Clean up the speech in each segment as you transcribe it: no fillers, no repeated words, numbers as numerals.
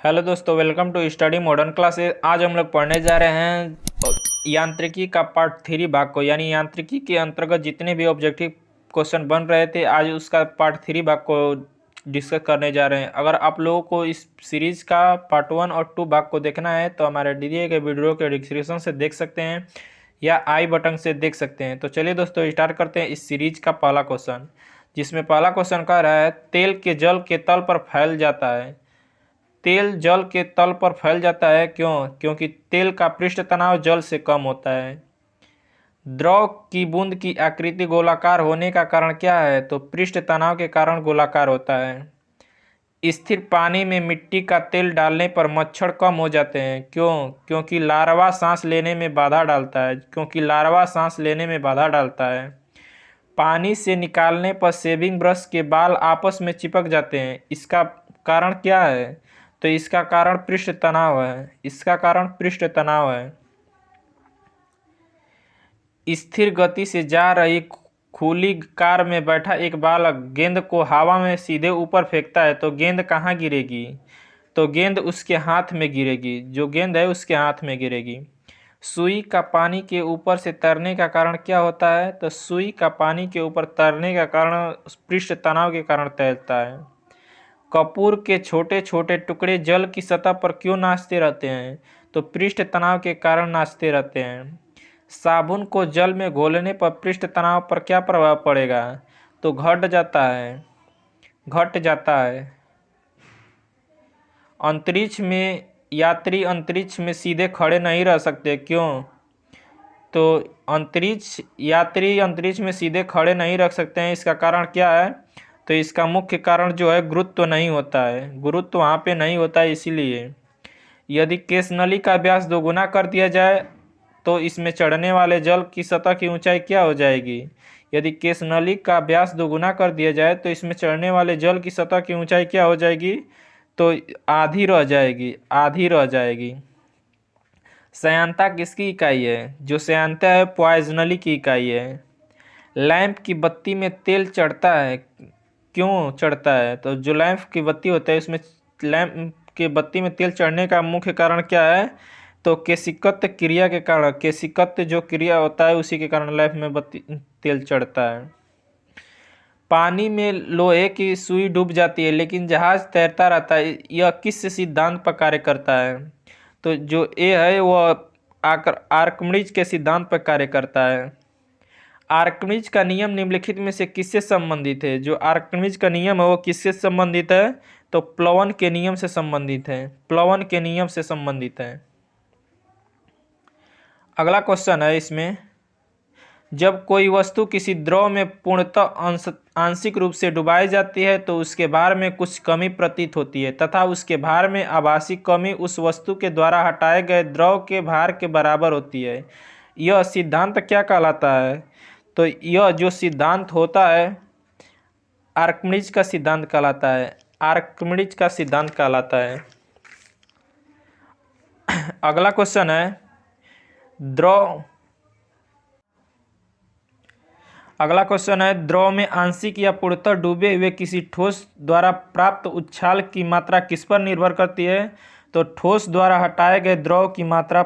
Hello दोस्तों, welcome to study modern classes. आज हम लोग पढ़ने जा रहे हैं यांत्रिकी का पार्ट 3 भाग को, यानी यांत्रिकी के अंतर्गत जितने भी ऑब्जेक्टिव क्वेश्चन बन रहे थे आज उसका पार्ट 3 भाग को डिस्कस करने जा रहे हैं। अगर आप लोगों को इस सीरीज का पार्ट 1 और 2 भाग को देखना है तो हमारे दिए गए वीडियो के डिस्क्रिप्शन से देख सकते हैं या आई बटन से देख सकते हैं। तो चलिए दोस्तों स्टार्ट करते हैं इस सीरीज का पहला क्वेश्चन, जिसमें पहला क्वेश्चन कह रहा है तेल के जल के तल पर फैल जाता है। तेल जल के तल पर फैल जाता है क्यों? क्योंकि तेल का पृष्ठ तनाव जल से कम होता है। द्रव की बूंद की आकृति गोलाकार होने का कारण क्या है? तो पृष्ठ तनाव के कारण गोलाकार होता है। स्थिर पानी में मिट्टी का तेल डालने पर मच्छर कम हो जाते हैं क्यों? क्योंकि लार्वा सांस लेने में बाधा डालता है। पानी से निकालने पर शेविंग ब्रश के बाल आपस में चिपक जाते हैं, इसका कारण क्या है? तो इसका कारण पृष्ठ तनाव है। स्थिर गति से जा रही खुली कार में बैठा एक बालक गेंद को हवा में सीधे ऊपर फेंकता है तो गेंद कहाँ गिरेगी? तो गेंद उसके हाथ में गिरेगी। सुई का पानी के ऊपर से तैरने का कारण क्या होता है? तो सुई का पानी के ऊपर तैरने का कारण पृष्ठ तनाव के कारण तैरता है। कपूर के छोटे छोटे टुकड़े जल की सतह पर क्यों नाचते रहते हैं? तो पृष्ठ तनाव के कारण नाचते रहते हैं। साबुन को जल में घोलने पर पृष्ठ तनाव पर क्या प्रभाव पड़ेगा? तो घट जाता है। यात्री अंतरिक्ष में सीधे खड़े नहीं रह सकते क्यों? तो यात्री अंतरिक्ष में सीधे खड़े नहीं रख सकते हैं, इसका कारण क्या है? तो इसका मुख्य कारण जो है गुरुत्व नहीं होता है, गुरुत्व वहाँ पे नहीं होता है। इसीलिए यदि केश नली का व्यास दोगुना कर दिया जाए तो इसमें चढ़ने वाले जल की सतह की ऊंचाई क्या हो जाएगी? यदि केश नली का व्यास दोगुना कर दिया जाए तो इसमें चढ़ने वाले जल की सतह की ऊंचाई क्या हो जाएगी? तो आधी रह जाएगी। श्यानता किसकी इकाई है? जो श्यानता है पॉइजनली की इकाई है। लैंप की बत्ती में तेल चढ़ता है, क्यों चढ़ता है? तो जो लैंप की बत्ती होता है उसमें लैंप की बत्ती में तेल चढ़ने का मुख्य कारण क्या है? तो केशिकत्व क्रिया के कारण, केशिकत्व जो क्रिया होता है उसी के कारण लैंप में तेल चढ़ता है। पानी में लोहे की सुई डूब जाती है लेकिन जहाज तैरता रहता है, यह किस सिद्धांत पर कार्य करता है? तो जो ए है वह आर्किमिडीज के सिद्धांत पर कार्य करता है। आर्किमिडीज का नियम निम्नलिखित में से किससे संबंधित है? जो आर्किमिडीज का नियम है वो किससे संबंधित है? तो प्लवन के नियम से संबंधित है। अगला क्वेश्चन है इसमें, जब कोई वस्तु किसी द्रव में पूर्णतः आंशिक रूप से डुबाई जाती है तो उसके भार में कुछ कमी प्रतीत होती है तथा उसके भार में आभासी कमी उस वस्तु के द्वारा हटाए गए द्रव के भार के बराबर होती है। यह सिद्धांत क्या कहलाता है? तो यह जो सिद्धांत होता है आर्किमिडीज का सिद्धांत कहलाता है। अगला क्वेश्चन है द्रव में आंशिक या पूर्णतः डूबे हुए किसी ठोस द्वारा प्राप्त उछाल की मात्रा किस पर निर्भर करती है? तो ठोस द्वारा हटाए गए द्रव की मात्रा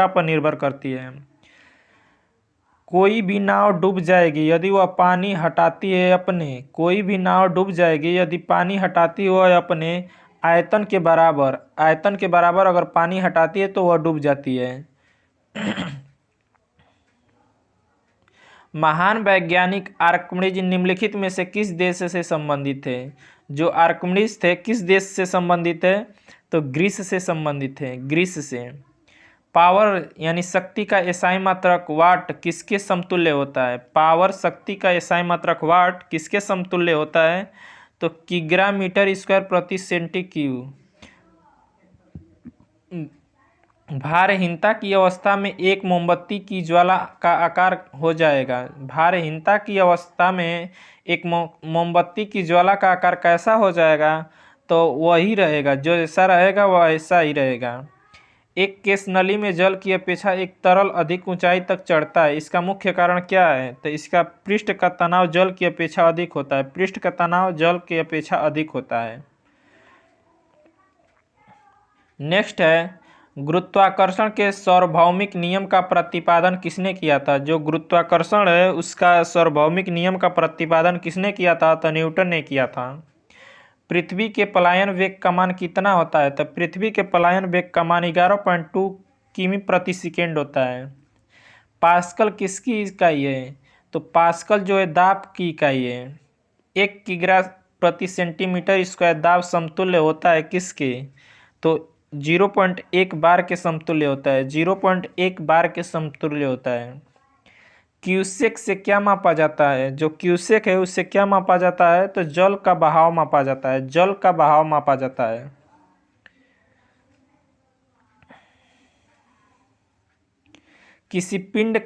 पर निर्भर करती है। कोई भी नाव डूब जाएगी यदि वह पानी हटाती है अपने आयतन के बराबर अगर पानी हटाती है तो वह डूब जाती है। महान वैज्ञानिक आर्किमिडीज निम्नलिखित में से किस देश से संबंधित थे? जो आर्किमिडीज थे किस देश से संबंधित है? तो ग्रीस से संबंधित है, ग्रीस से। पावर यानी शक्ति का एसआई मात्रक वाट किसके समतुल्य होता है? पावर शक्ति का एसआई मात्रक वाट किसके समतुल्य होता है? तो किग्रा मीटर स्क्वायर प्रति सेंटीक्यूब। भारहीनता की अवस्था में एक मोमबत्ती की ज्वाला का आकार हो जाएगा। भारहीनता की अवस्था में एक मोमबत्ती की ज्वाला का आकार कैसा हो जाएगा? तो वही रहेगा, जो ऐसा रहेगा वह ऐसा ही रहेगा। एक केश नली में जल की अपेक्षा एक तरल अधिक ऊंचाई तक चढ़ता है, इसका मुख्य कारण क्या है? तो इसका पृष्ठ का तनाव जल की अपेक्षा अधिक होता है। नेक्स्ट है, गुरुत्वाकर्षण के सार्वभौमिक नियम का प्रतिपादन किसने किया था? जो गुरुत्वाकर्षण है उसका सार्वभौमिक नियम का प्रतिपादन किसने किया था? तो न्यूटन ने किया था। पृथ्वी के पलायन वेग का मान कितना होता है? तो पृथ्वी के पलायन वेग का मान 11.2 किमी प्रति सेकेंड होता है। पास्कल किसकी इकाई है? तो पास्कल जो है दाब की इकाई है। 1 किग्रा प्रति सेंटीमीटर स्क्वायर दाब समतुल्य होता है किसके? तो 0.1 बार के समतुल्य होता है। 0.1 बार के समतुल्य होता है। क्यूसेक से क्या मापा जाता है? जो क्यूसेक है उससे क्या मापा जाता है? तो जल का बहाव मापा जाता है। जल का बहाव मापा जाता है। किसी पिंड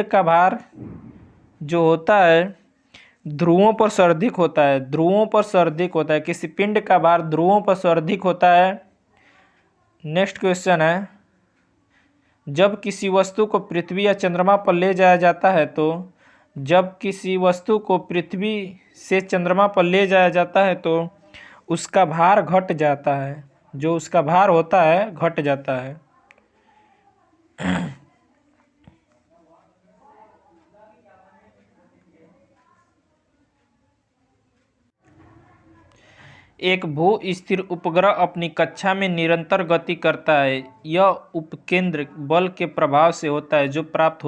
का भार जो होता है ध्रुवों पर सर्वाधिक होता है। ध्रुवों पर सर्वाधिक होता है। किसी पिंड का भार ध्रुवों पर सर्वाधिक होता है। नेक्स्ट क्वेश्चन है, जब किसी वस्तु को पृथ्वी या चंद्रमा पर ले जाया जाता है तो जब किसी वस्तु को पृथ्वी से चंद्रमा पर ले जाया जाता है तो उसका भार घट जाता है। जो उसका भार होता है घट जाता है। एक भू स्थिर उपग्रह अपनी कक्षा में निरंतर गति करता है। यह उपकेंद्र बल के प्रभाव से होता है जो प्राप्त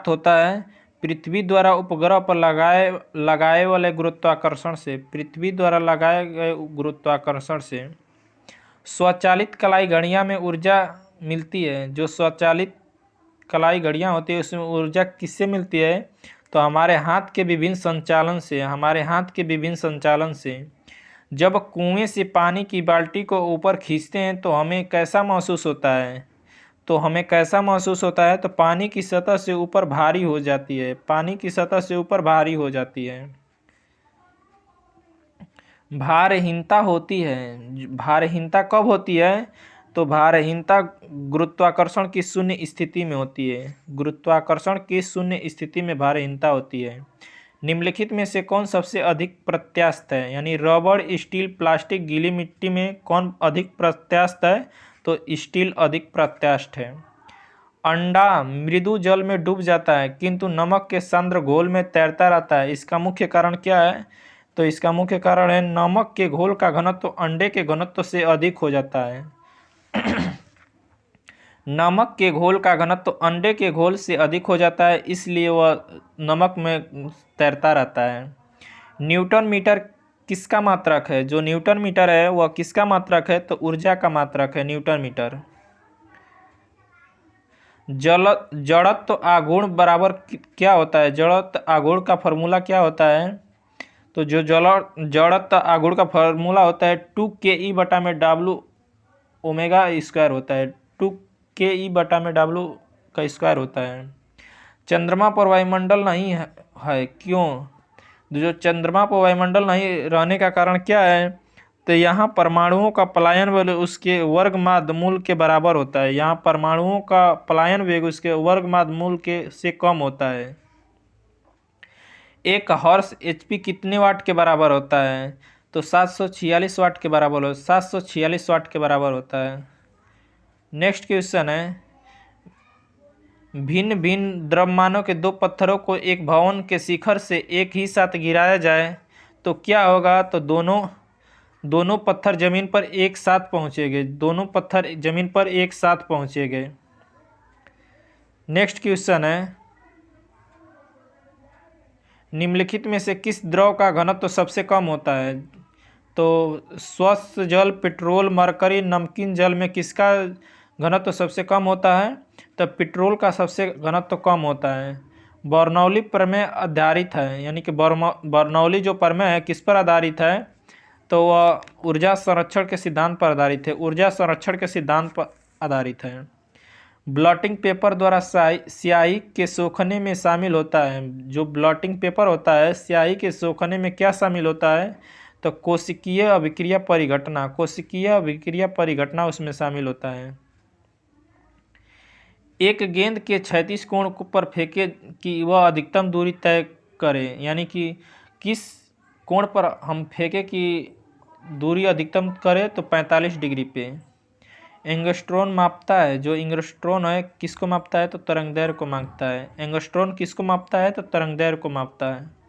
होता है पृथ्वी द्वारा उपग्रह पर लगाए वाले गुरुत्वाकर्षण से। पृथ्वी द्वारा लगाए गए गुरुत्वाकर्षण से स्वचालित कलाई घड़ियां में ऊर्जा मिलती है। जो स्वचालित कलाई घड़ियां होती है उसमें ऊर्जा किससे मिलती है? तो हमारे हाथ के विभिन्न संचालन से। जब कुएं से पानी की बाल्टी को ऊपर खींचते हैं तो हमें कैसा महसूस होता है? तो पानी की सतह से ऊपर भारी हो जाती है। भारहीनता होती है। भारहीनता कब होती है? तो भारहीनता गुरुत्वाकर्षण की शून्य स्थिति में होती है। गुरुत्वाकर्षण की शून्य स्थिति में भारहीनता होती है। निम्नलिखित में से कौन सबसे अधिक प्रत्यास्थ है? यानी रबड़, स्टील, प्लास्टिक, गीली मिट्टी में कौन अधिक प्रत्यास्थ है? तो स्टील अधिक प्रत्यास्थ है। अंडा मृदु जल में डूब जाता है किंतु नमक के सांद्र घोल में तैरता रहता है। इसका मुख्य कारण क्या है? तो इसका मुख्य कारण है नमक के घोल का घनत्व अंडे के घनत्व से अधिक हो जाता है। नमक के घोल का घनत्व अंडे के घोल से अधिक हो जाता है इसलिए वह नमक में तैरता रहता है। न्यूटन मीटर किसका मात्रक है? जो न्यूटन मीटर है वह किसका मात्रक है? तो ऊर्जा का मात्रक है न्यूटन मीटर। जड़त्व आघूर्ण बराबर क्या होता है? जड़त्व आघूर्ण का फॉर्मूला क्या होता है? तो जो जड़त्व आघूर्ण का फॉर्मूला होता है 2ke बटा में W ओमेगा स्क्वायर होता है। 2ke बटा में W का स्क्वायर होता है। चंद्रमा पर वायुमंडल नहीं है क्यों? जो चंद्रमा पर वायुमंडल नहीं रहने का कारण क्या है? तो यहाँ परमाणुओं का पलायन वेग उसके वर्गमाद मूल के बराबर होता है। यहाँ परमाणुओं का पलायन वेग उसके वर्गमाद मूल के से कम होता है। एक हर्ट्ज HP कितने वाट के बराबर होता है? तो 746 वाट के बराबर होता है। नेक्स्ट क्वेश्चन है, भिन्न भिन्न द्रव्यमानों के दो पत्थरों को एक भवन के शिखर से एक ही साथ गिराया जाए तो क्या होगा? तो दोनों पत्थर जमीन पर एक साथ पहुंचेंगे। नेक्स्ट क्वेश्चन है, निम्नलिखित में से किस द्रव का घनत्व सबसे कम होता है? तो स्वच्छ जल, पेट्रोल, मरकरी, नमकीन जल में किसका घनत्व सबसे कम होता है? तो पेट्रोल का सबसे घनत्व कम होता है। बर्नौली प्रमेय आधारित है, यानी कि बर्नौली जो प्रमेय है किस पर आधारित है? तो वह ऊर्जा संरक्षण के सिद्धांत पर आधारित है। ब्लॉटिंग पेपर द्वारा स्याही के सोखने में शामिल होता है। जो ब्लॉटिंग पेपर होता है स्याही के सोखने में क्या शामिल होता है? तो कोशिकीय अभिक्रिया परिघटना उसमें शामिल होता है। एक गेंद के क्षैतिज कोण पर फेंके कि वह अधिकतम दूरी तय करे, यानी कि किस कोण पर हम फेंके कि दूरी अधिकतम करे तो 45 डिग्री पे। एंगस्ट्रॉन मापता है, जो एंगस्ट्रॉन है किसको मापता है तो तरंगदैर्घ्य को मापता है। एंगस्ट्रॉन किसको मापता है तो तरंगदैर्घ्य को मापता है।